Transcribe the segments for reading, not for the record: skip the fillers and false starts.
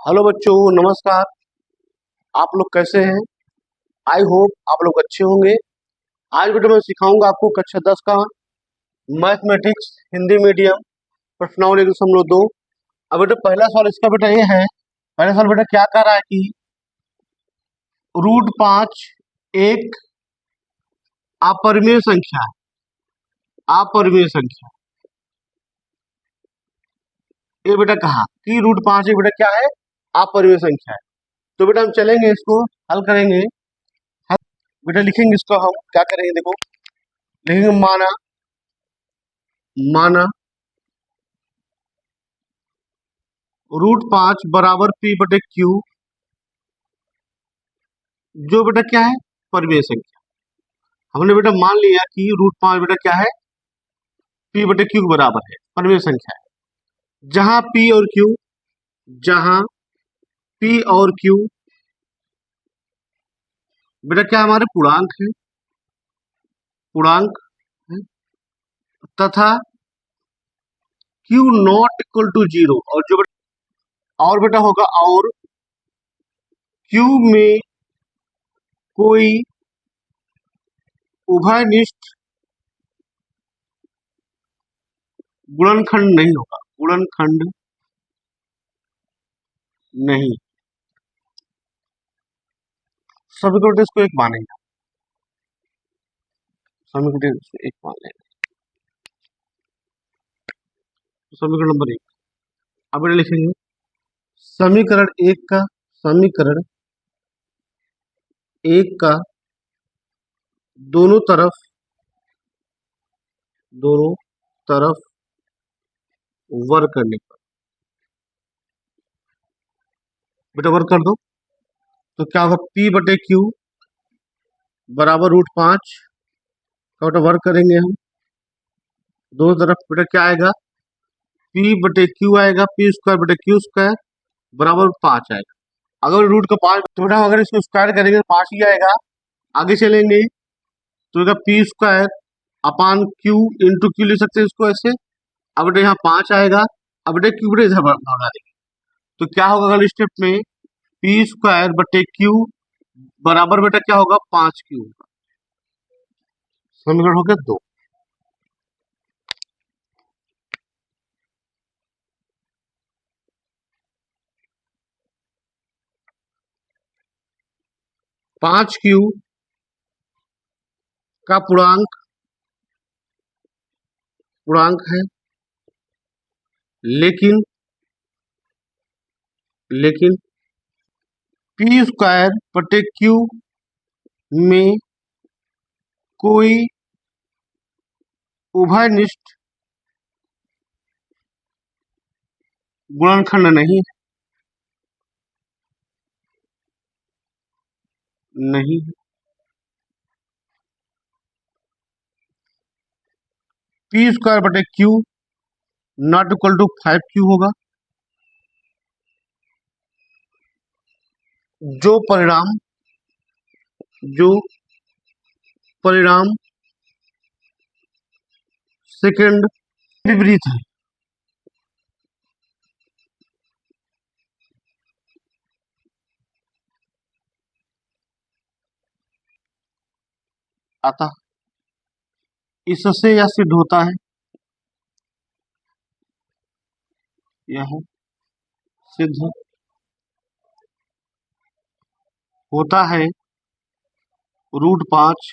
Hello बच्चों, नमस्कार। आप लोग कैसे हैं? आई होप आप लोग अच्छे होंगे। आज बेटा मैं सिखाऊंगा आपको कक्षा 10 का मैथमेटिक्स हिंदी मीडियम प्रश्न नंबर 1.2। अब बेटा पहला सवाल इसका बेटा ये है। पहला सवाल बेटा क्या कह रहा है कि √5 एक अपरिमेय संख्या है। अपरिमेय संख्या ये बेटा कहा कि √5 एक बेटा क्या है? अपरिमेय संख्या है। तो बेटा हम चलेंगे, इसको हल करेंगे। बेटा लिखेंगे इसको, हम क्या करेंगे देखो, लिखेंगे माना माना √5 बराबर P/Q, जो बेटा क्या है? परिमेय संख्या। हमने बेटा मान लिया कि √5 बेटा क्या है? P/Q के बराबर है, परिमेय संख्या है। जहां P और Q बेटा क्या हमारे पूर्णांक है, पूर्णांक है, तथा Q नॉट इक्वल टू 0, और जो बेटा और बेटा होगा, और Q में कोई उभयनिष्ठ गुणनखंड नहीं होगा, गुणनखंड नहीं। समीकरण इसको एक मानेंगे, समीकरण इसको एक मान लेंगे। समीकरण नंबर 1 अब बेटा लिखेंगे समीकरण एक का दोनों तरफ वर्ग करने पर, बेटा वर्ग कर दो तो क्या होगा? P/Q बराबर √5 का बेटा वर्ग करेंगे हम दोनों तरफ, बेटा क्या आएगा? P/Q आएगा, P²/Q² बराबर 5 आएगा। अगर रूट का 5 तो बेटा अगर इसको स्क्वायर करेंगे तो 5 ही आएगा। आगे चलेंगे तो बेटा P²/Q इंटू Q लिख सकते हैं इसको ऐसे। अब बेटा यहाँ 5 आएगा। अब बेटा Q बेटा इधर भगा देंगे तो क्या होगा? अगले स्टेप में P²/Q बराबर बेटा क्या होगा? 5Q होगा। समीकरण हो गया 2। पांच क्यू का पूर्णांक है, लेकिन P²/Q में कोई उभयनिष्ठ गुणनखंड नहीं है। P²/Q not equal to 5Q होगा। जो परिणाम सेकंड विपरीत है, अतः इससे यह सिद्ध होता है, यह सिद्ध होता है √5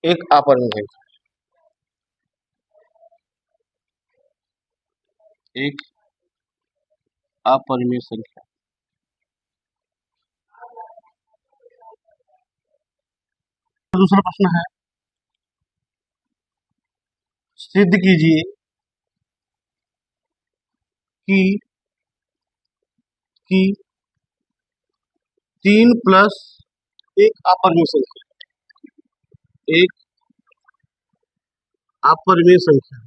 एक अपरिमेय संख्या, एक अपरिमेय संख्या। दूसरा प्रश्न है, सिद्ध कीजिए कि 3 प्लस एक अपरिमेय संख्या, एक अपरिमेय संख्या।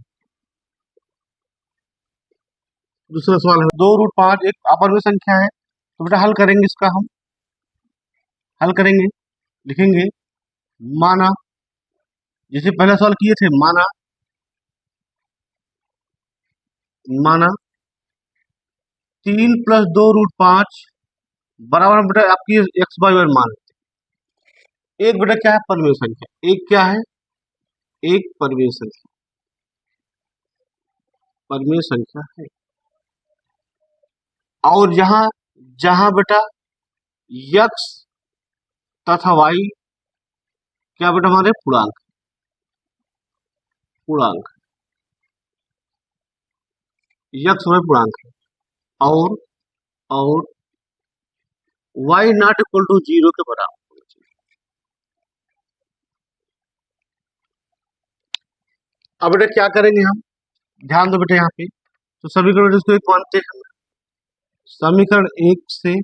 दूसरा सवाल है 2√5 एक अपरिमेय संख्या है। तो बेटा हल करेंगे इसका, हम हल करेंगे, लिखेंगे माना जिसे पहला सवाल किए थे, माना माना 3 + 2√5 बराबर बेटा आपकी x/y मान। एक बेटा क्या है, परमेय संख्या। एक क्या है, एक परमेय संख्या, परमेय संख्या है। और जहां जहां बेटा x तथा y क्या बेटा हमारे पूर्णांक, पूर्णांक x y पूर्णांक है। और और y नॉट इक्वल टू 0 के बराबर होना चाहिए। अब बेटा क्या करेंगे हम, ध्यान दो बेटा यहाँ पे। तो समीकरण इसको एक मानते हैं, समीकरण एक से।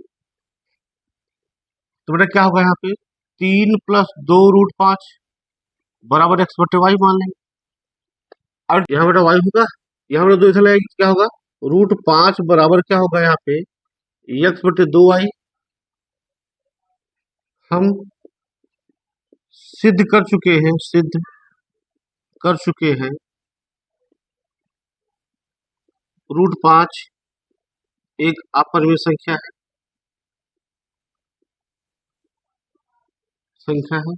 तो बेटा क्या होगा यहाँ पे, 3 + 2√5 बराबर x/y मान लेंगे। और यहाँ बेटा y होगा, यहाँ बेटा 2 इधर लगेगी, क्या होगा, √5 बराबर क्या होगा यहाँ पे, x/2y। हम सिद्ध कर चुके हैं, सिद्ध कर चुके हैं √5 एक अपरिमेय संख्या है, संख्या है।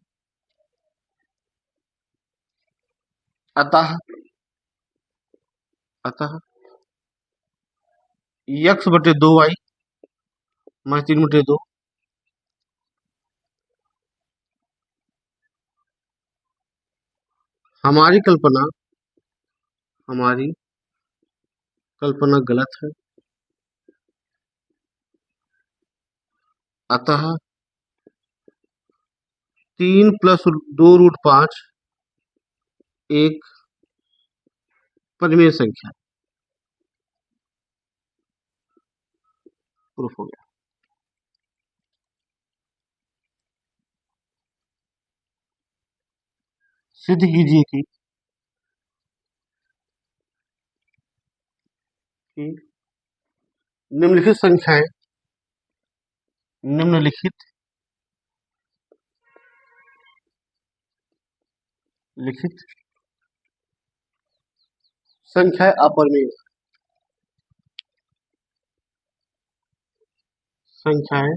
अतः अतः x/2y माइनस 3/2 हमारी कल्पना, हमारी कल्पना गलत है। अतः 3 + 2√5 एक परिमेय संख्या, प्रूफ हो गया। सिद्ध कीजिए कि निम्नलिखित संख्याएं, निम्नलिखित लिखित संख्याएं अपरिमेय, संख्याएं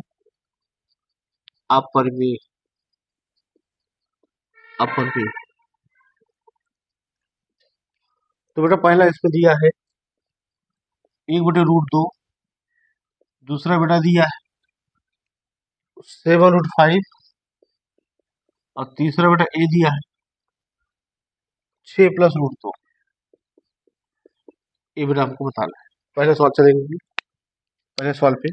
अपरिमेय, अपरिमेय। तो बेटा पहला इसमें दिया है 1/√2, दूसरा बेटा दिया है 7√5 और तीसरा बेटा ए दिया है 6 + √2। ये बेटा आपको बताना है। पहले सवाल चलेंगे, पहले सवाल पे